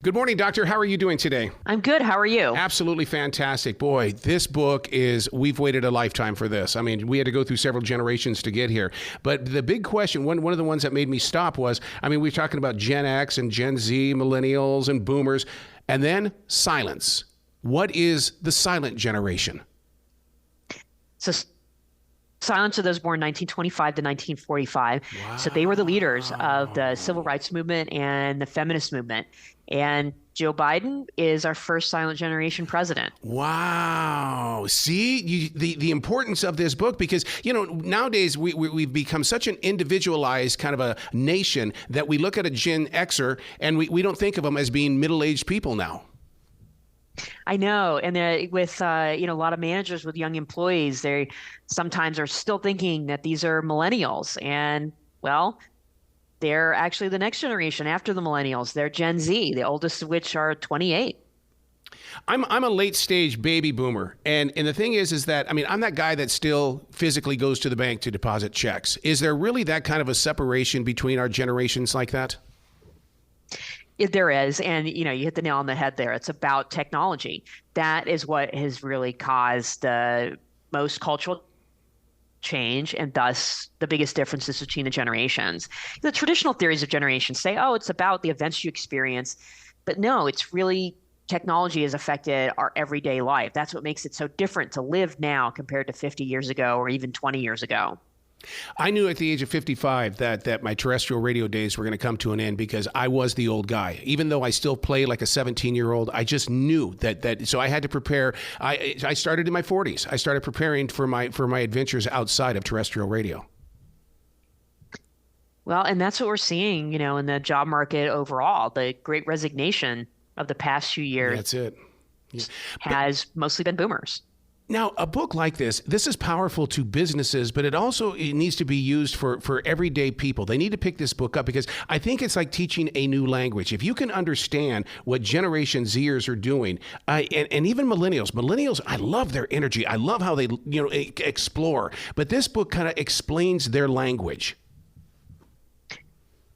Good morning, Doctor. How are you doing today? I'm good. How are you? Absolutely fantastic. Boy, this book we've waited a lifetime for this. I mean, we had to go through several generations to get here. But the big question, one of the ones that made me stop was, we're talking about Gen X and Gen Z, Millennials and Boomers, and then silence. What is the silent generation? So silence are those born 1925 to 1945. Wow. So they were the leaders of the civil rights movement and the feminist movement. And Joe Biden is our first silent generation president. Wow. See, the importance of this book, because, nowadays we've become such an individualized kind of a nation that we look at a Gen X-er and we don't think of them as being middle-aged people now. I know. And with, a lot of managers with young employees, they sometimes are still thinking that these are millennials. And, well, they're actually the next generation after the millennials. They're Gen Z, the oldest of which are 28. I'm a late stage baby boomer. And the thing is that, I'm that guy that still physically goes to the bank to deposit checks. Is there really that kind of a separation between our generations like that? There is. And, you hit the nail on the head there. It's about technology. That is what has really caused the most cultural change and thus the biggest differences between the generations. The traditional theories of generations say, oh, it's about the events you experience. But no, it's really technology has affected our everyday life. That's what makes it so different to live now compared to 50 years ago or even 20 years ago. I knew at the age of 55 that my terrestrial radio days were going to come to an end because I was the old guy. Even though I still play like a 17-year-old, I just knew that. So I had to prepare. I started in my 40s. I started preparing for my adventures outside of terrestrial radio. Well, and that's what we're seeing, in the job market overall. The great resignation of the past few years. That's it. Yeah. Has mostly been boomers. Now, a book like this is powerful to businesses, but it needs to be used for everyday people. They need to pick this book up because I think it's like teaching a new language. If you can understand what Generation Zers are doing, and even millennials, I love their energy. I love how they, explore. But this book kind of explains their language.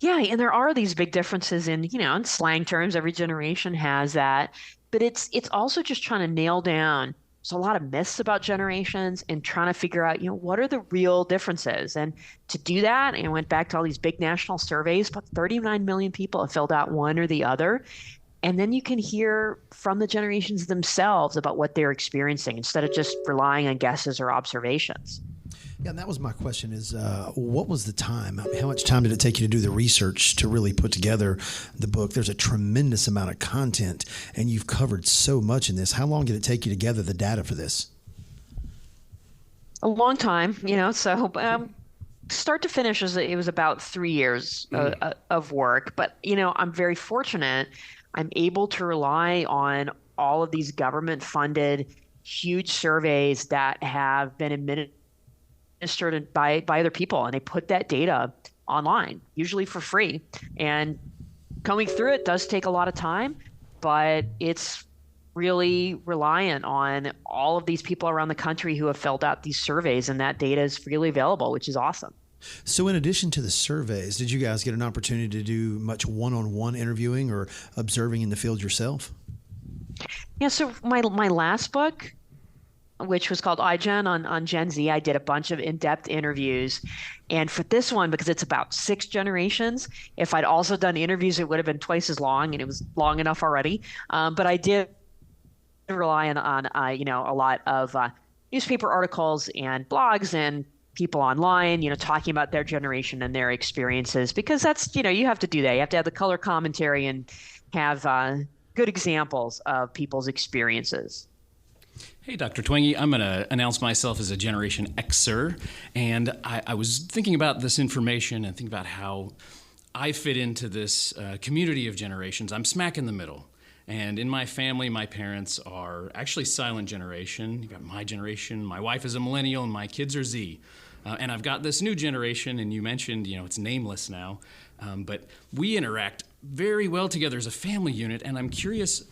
Yeah, and there are these big differences in slang terms. Every generation has that. But it's also just trying to nail down. There's a lot of myths about generations and trying to figure out, what are the real differences? And to do that, I went back to all these big national surveys, about 39 million people have filled out one or the other. And then you can hear from the generations themselves about what they're experiencing instead of just relying on guesses or observations. Yeah, and that was my question is, what was the time? How much time did it take you to do the research to really put together the book? There's a tremendous amount of content, and you've covered so much in this. How long did it take you to gather the data for this? A long time, so start to finish, it was about 3 years of work. But, I'm very fortunate. I'm able to rely on all of these government-funded huge surveys that have been administered by other people, and they put that data online, usually for free. And going through it does take a lot of time, but it's really reliant on all of these people around the country who have filled out these surveys, and that data is freely available, which is awesome. So in addition to the surveys, did you guys get an opportunity to do much one-on-one interviewing or observing in the field yourself? Yeah, so my last book, which was called iGen on Gen Z, I did a bunch of in-depth interviews. And for this one, because it's about 6 generations, if I'd also done interviews, it would have been twice as long, and it was long enough already. But I did rely on a lot of newspaper articles and blogs and people online, talking about their generation and their experiences, because that's, you have to do that. You have to have the color commentary and have good examples of people's experiences. Hey, Dr. Twenge, I'm going to announce myself as a Generation X-er, and I was thinking about this information and thinking about how I fit into this community of generations. I'm smack in the middle, and in my family, my parents are actually silent generation. You got my generation, my wife is a millennial, and my kids are Z. And I've got this new generation, and you mentioned, it's nameless now, but we interact very well together as a family unit, and I'm curious,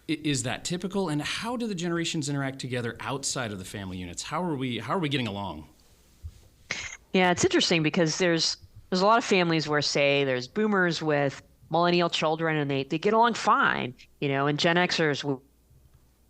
is that typical? And how do the generations interact together outside of the family units? How are we getting along? Yeah, it's interesting because there's a lot of families where, say, there's boomers with millennial children, and they get along fine, and Gen Xers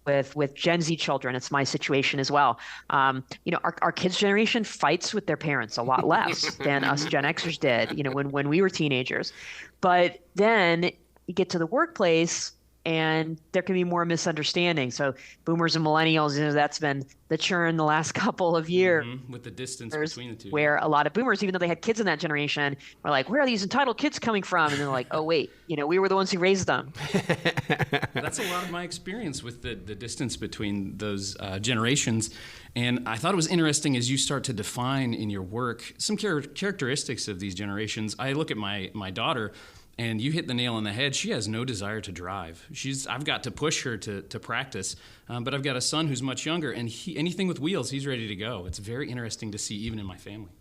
with Gen Z children. It's my situation as well. Our kids' generation fights with their parents a lot less than us Gen Xers did, when we were teenagers. But then you get to the workplace and there can be more misunderstanding. So boomers and millennials, that's been the churn the last couple of years. With the distance between the two. Where a lot of boomers, even though they had kids in that generation, were like, where are these entitled kids coming from? And they're like, oh, wait, we were the ones who raised them. That's a lot of my experience with the distance between those generations. And I thought it was interesting as you start to define in your work some characteristics of these generations. I look at my daughter, and you hit the nail on the head. She has no desire to drive. I've got to push her to practice, but I've got a son who's much younger, and anything with wheels, he's ready to go. It's very interesting to see, even in my family.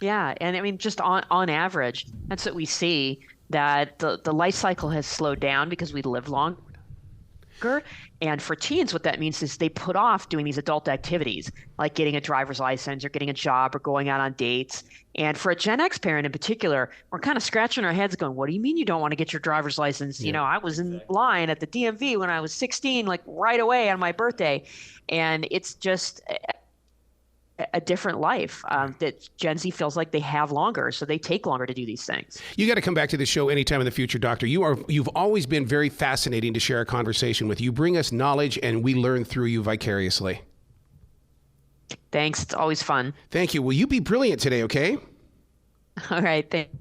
Yeah, and I mean, just on average, that's what we see, that the life cycle has slowed down because we live longer. And for teens, what that means is they put off doing these adult activities, like getting a driver's license or getting a job or going out on dates. And for a Gen X parent in particular, we're kind of scratching our heads going, what do you mean you don't want to get your driver's license? Yeah. I was in line at the DMV when I was 16, like right away on my birthday. And it's just a different life that Gen Z feels like they have longer, so they take longer to do these things. You got to come back to the show anytime in the future, Doctor. You've always been very fascinating to share a conversation with. You bring us knowledge, and we learn through you vicariously. Thanks. It's always fun. Thank you. Will you be brilliant today, okay? All right. Thanks.